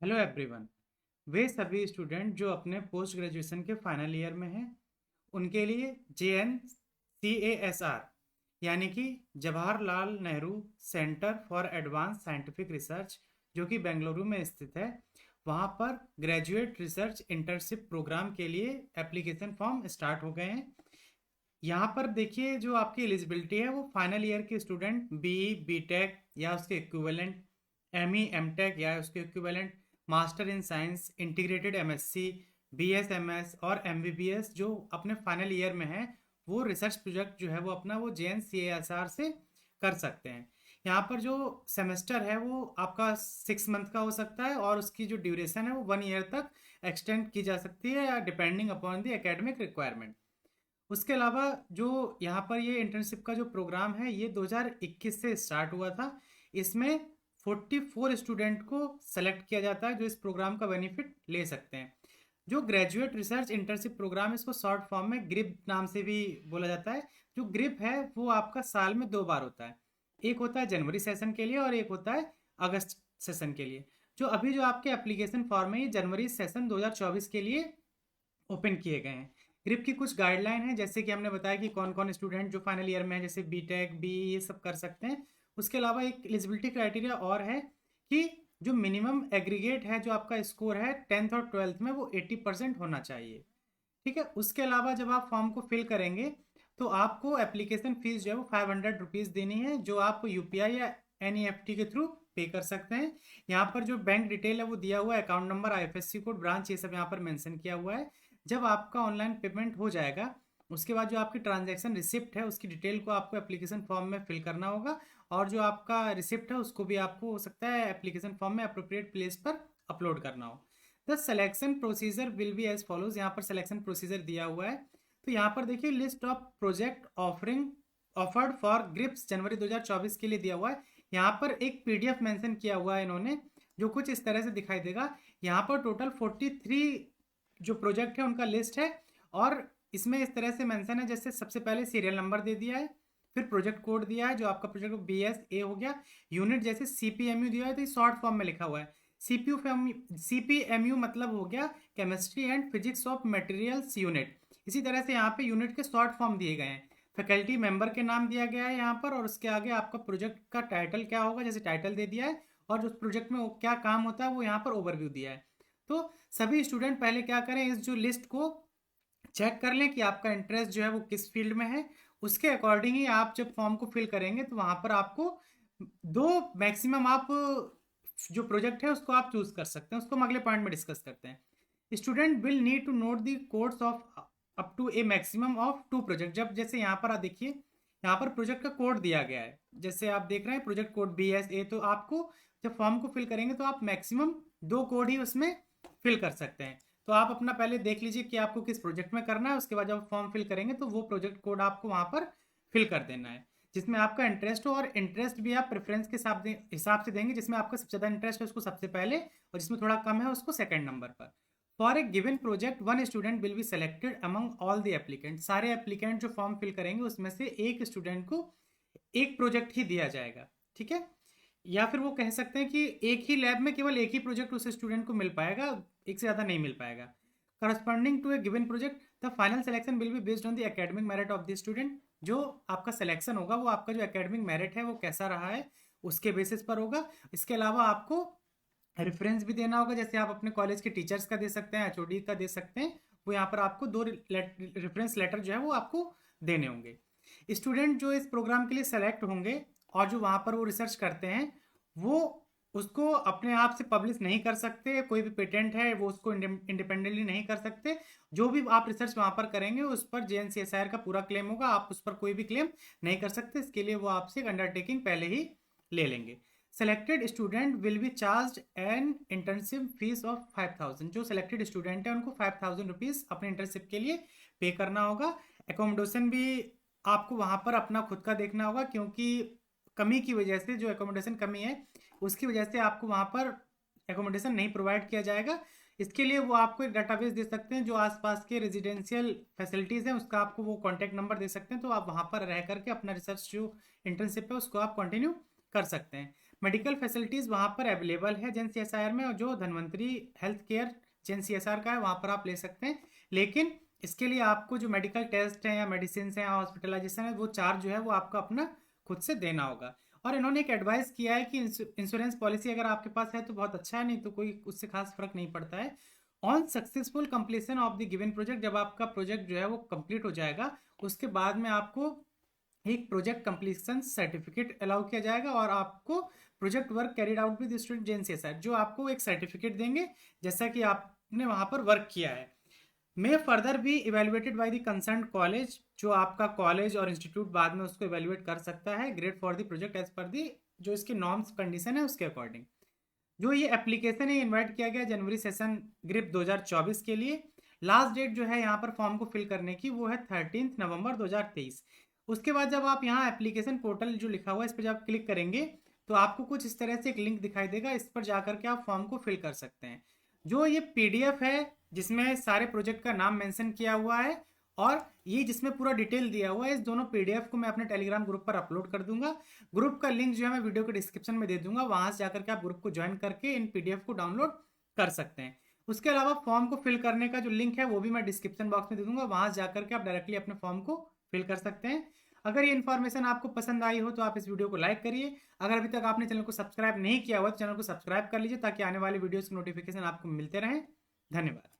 Hello everyone. वे सभी student जो अपने पोस्ट ग्रेजुएशन के फाइनल ईयर में हैं उनके लिए JNCASR यानी कि Jawaharlal Nehru centre for advance scientific research जो कि बेंगलुरु में स्थित है, वहाँ पर ग्रेजुएट रिसर्च इंटर्नशिप प्रोग्राम के लिए एप्लीकेशन फॉर्म स्टार्ट हो गए हैं। यहाँ पर देखिए, जो आपकी एलिजिबिलिटी है वो फाइनल ईयर के स्टूडेंट BE BTech या उसके इक्विवेलेंट, ME MTech या उसके equivalent, master in science, integrated MSc, BSMS और MBBS जो अपने फाइनल ईयर में है, वो रिसर्च प्रोजेक्ट जो है वो अपना वो JNCASR से कर सकते हैं। यहाँ पर जो सेमेस्टर है वो आपका 6 मंथ का हो सकता है और उसकी जो ड्यूरेशन है वो 1 ईयर तक एक्सटेंड की जा सकती है या depending upon the academic requirement. उसके अलावा जो यहाँ पर ये इंटर्नशिप का जो प्रोग्राम है ये 2021 से स्टार्ट हुआ था। इसमें 44 स्टूडेंट को सेलेक्ट किया जाता है जो इस प्रोग्राम का बेनिफिट ले सकते हैं। जो ग्रेजुएट रिसर्च इंटर्नशिप प्रोग्राम है इसको शॉर्ट फॉर्म में ग्रिप नाम से भी बोला जाता है। जो ग्रिप है वो आपका साल में 2 बार होता है। एक होता है जनवरी सेशन के लिए और एक होता है अगस्त सेशन के लिए। जो अभी जो आपके एप्लीकेशन फॉर्म है ये जनवरी सेशन 2024 के लिए ओपन किए गए हैं। ग्रिप की कुछ गाइडलाइन है, जैसे कि हमने बताया कि कौन कौन स्टूडेंट जो फाइनल ईयर में है जैसे BTech BE ये सब कर सकते हैं। उसके अलावा एक एलिजिबिलिटी क्राइटेरिया और है कि जो मिनिमम एग्रीगेट है, जो आपका स्कोर है 10th और 12th में, वो 80% होना चाहिए। ठीक है। उसके अलावा जब आप फॉर्म को फिल करेंगे तो आपको एप्लीकेशन फीस जो है वो 500 रुपीज़ देनी है, जो आप UPI या NEFT के थ्रू पे कर सकते हैं। यहाँ पर जो बैंक डिटेल है वो दिया हुआ है, account number, IFSC code, branch, ये सब यहाँ पर मेंशन किया हुआ है। जब आपका ऑनलाइन पेमेंट हो जाएगा उसके बाद जो आपकी ट्रांजैक्शन रिसिप्ट है उसकी डिटेल को आपको एप्लीकेशन फॉर्म में फिल करना होगा, और जो आपका रिसिप्ट है उसको भी आपको हो सकता है एप्लीकेशन फॉर्म में अप्रोप्रिएट प्लेस पर अपलोड करना हो। The selection procedure will be as follows. यहाँ पर सिलेक्शन प्रोसीजर दिया हुआ है। तो यहाँ पर देखिए, list of project offering offered for GRIPS January 2024 के लिए दिया हुआ है। यहाँ पर एक PDF मेंशन किया हुआ है इन्होंने, जो कुछ इस तरह से दिखाई देगा। यहाँ पर टोटल 43 जो प्रोजेक्ट है उनका लिस्ट है, और इसमें इस तरह से मेंशन है, जैसे सबसे पहले सीरियल नंबर दे दिया है, फिर प्रोजेक्ट कोड दिया है जो आपका प्रोजेक्ट BSA हो गया, यूनिट जैसे CPMU दिया है तो शॉर्ट फॉर्म में लिखा हुआ है। CPMU मतलब हो गया chemistry and physics of materials unit. इसी तरह से यहाँ पे यूनिट के शॉर्ट फॉर्म दिए गए हैं। फैकल्टी मेंबर के नाम दिया गया है यहाँ पर, और उसके आगे आपका प्रोजेक्ट का टाइटल क्या होगा जैसे टाइटल दे दिया है, और जो प्रोजेक्ट में क्या काम होता है वो यहाँ पर ओवरव्यू दिया है। तो सभी स्टूडेंट पहले क्या करें, इस जो लिस्ट को चेक कर लें कि आपका इंटरेस्ट जो है वो किस फील्ड में है। उसके अकॉर्डिंग ही आप जब फॉर्म को फिल करेंगे तो वहाँ पर आपको दो मैक्सिमम आप जो प्रोजेक्ट है उसको आप चूज कर सकते हैं। उसको हम अगले पॉइंट में डिस्कस करते हैं। Student will need to note the codes of up to a maximum of 2 project. जब जैसे यहाँ पर आप देखिए, यहाँ पर प्रोजेक्ट का कोड दिया गया है, जैसे आप देख रहे हैं प्रोजेक्ट कोड BSA। तो आपको जब फॉर्म को फिल करेंगे तो आप मैक्सिमम 2 कोड ही उसमें फिल कर सकते हैं। तो आप अपना पहले देख लीजिए कि आपको किस प्रोजेक्ट में करना है, उसके बाद जब फॉर्म फिल करेंगे तो वो प्रोजेक्ट कोड आपको वहाँ पर फिल कर देना है जिसमें आपका इंटरेस्ट हो, और इंटरेस्ट भी आप प्रेफरेंस के हिसाब से देंगे, जिसमें आपका सबसे ज़्यादा इंटरेस्ट है उसको सबसे पहले, और जिसमें थोड़ा कम है उसको सेकंड नंबर पर। For a given project 1 student will be selected among all the applicant. सारे एप्लीकेंट जो फॉर्म फिल करेंगे उसमें से एक स्टूडेंट को एक प्रोजेक्ट ही दिया जाएगा। ठीक है। या फिर वो कह सकते हैं कि एक ही लैब में केवल एक ही प्रोजेक्ट उस स्टूडेंट को मिल पाएगा, एक से ज़्यादा नहीं मिल पाएगा। Corresponding to a given project the final selection will be based on the academic merit of the student. जो आपका सिलेक्शन होगा वो आपका जो एकेडमिक मेरिट है वो कैसा रहा है उसके बेसिस पर होगा। इसके अलावा आपको रेफरेंस भी देना होगा, जैसे आप अपने कॉलेज के टीचर्स का दे सकते हैं, HOD का दे सकते हैं। वो यहाँ पर आपको 2 रेफरेंस लेटर जो है वो आपको देने होंगे। स्टूडेंट जो इस प्रोग्राम के लिए सेलेक्ट होंगे और जो वहाँ पर वो रिसर्च करते हैं वो उसको अपने आप से पब्लिश नहीं कर सकते। कोई भी पेटेंट है वो उसको इंडिपेंडेंटली नहीं कर सकते। जो भी आप रिसर्च वहाँ पर करेंगे उस पर JNCSR का पूरा क्लेम होगा, आप उस पर कोई भी क्लेम नहीं कर सकते। इसके लिए वो आपसे एक अंडरटेकिंग पहले ही ले लेंगे। Selected student will be charge an internship fees of 5000। जो सेलेक्टेड स्टूडेंट है उनको 5000 रुपीज़ अपने इंटर्नशिप के लिए पे करना होगा। एकोमोडेशन भी आपको वहाँ पर अपना खुद का देखना होगा, क्योंकि कमी की वजह से, जो एकोमोडेशन कमी है उसकी वजह से आपको वहाँ पर एकोमोडेशन नहीं प्रोवाइड किया जाएगा। इसके लिए वो आपको एक डाटाबेस दे सकते हैं जो आसपास के रेजिडेंशियल फैसिलिटीज़ हैं, उसका आपको वो कॉन्टैक्ट नंबर दे सकते हैं। तो आप वहाँ पर रह करके अपना रिसर्च जो इंटर्नशिप है उसको आप कंटिन्यू कर सकते हैं। मेडिकल फैसिलिटीज़ वहाँ पर अवेलेबल है जेन CSIR में, और जो धन्वंतरी हेल्थ केयर जेन CSR का है वहाँ पर आप ले सकते हैं। लेकिन इसके लिए आपको जो मेडिकल टेस्ट हैं या मेडिसिन हैं या हॉस्पिटलाइजेशन है, वो चार्ज जो है वो आपको अपना खुद से देना होगा। और इन्होंने एक एडवाइस किया है कि इंश्योरेंस पॉलिसी अगर आपके पास है तो बहुत अच्छा है, नहीं तो कोई उससे खास फर्क नहीं पड़ता है। On successful completion of the given project, जब आपका प्रोजेक्ट जो है वो कंप्लीट हो जाएगा, उसके बाद में आपको एक प्रोजेक्ट कंप्लीशन सर्टिफिकेट अलाउ किया जाएगा, और आपको project work carried out with student जेन CSR, जो आपको एक सर्टिफिकेट देंगे जैसा कि आपने वहां पर वर्क किया है। मे फर्दर भी evaluated by the concern college, जो आपका कॉलेज और इंस्टीट्यूट बाद में उसको इवेल्युएट कर सकता है, grade for the project as per the जो इसके नॉर्म्स कंडीशन है उसके अकॉर्डिंग। जो ये एप्लीकेशन है इनवाइट किया गया जनवरी सेशन ग्रिप 2024 के लिए। लास्ट डेट जो है यहाँ पर फॉर्म को फिल करने की वो है 13 नवंबर 2023। उसके बाद जब आप यहाँ एप्लीकेशन पोर्टल जो लिखा हुआ है इस पर जब क्लिक करेंगे तो आपको कुछ इस तरह से एक लिंक दिखाई देगा, इस पर जाकर के आप फॉर्म को फिल कर सकते हैं। जो ये PDF है जिसमें सारे प्रोजेक्ट का नाम मेंशन किया हुआ है और ये जिसमें पूरा डिटेल दिया हुआ है, इस दोनों PDF को मैं अपने टेलीग्राम ग्रुप पर अपलोड कर दूंगा। ग्रुप का लिंक जो है मैं वीडियो के डिस्क्रिप्शन में दे दूंगा, वहां से जाकर के आप ग्रुप को ज्वाइन करके इन PDF को डाउनलोड कर सकते हैं। उसके अलावा फॉर्म को फिल करने का जो लिंक है वो भी मैं डिस्क्रिप्शन बॉक्स में दे दूंगा, वहां से जाकर के आप डायरेक्टली अपने फॉर्म को फिल कर सकते हैं। अगर ये इन्फॉर्मेशन आपको पसंद आई हो तो आप इस वीडियो को लाइक करिए। अगर अभी तक आपने चैनल को सब्सक्राइब नहीं किया हुआ तो चैनल को सब्सक्राइब कर लीजिए ताकि आने वाली वीडियोस की नोटिफिकेशन आपको मिलते रहें। धन्यवाद।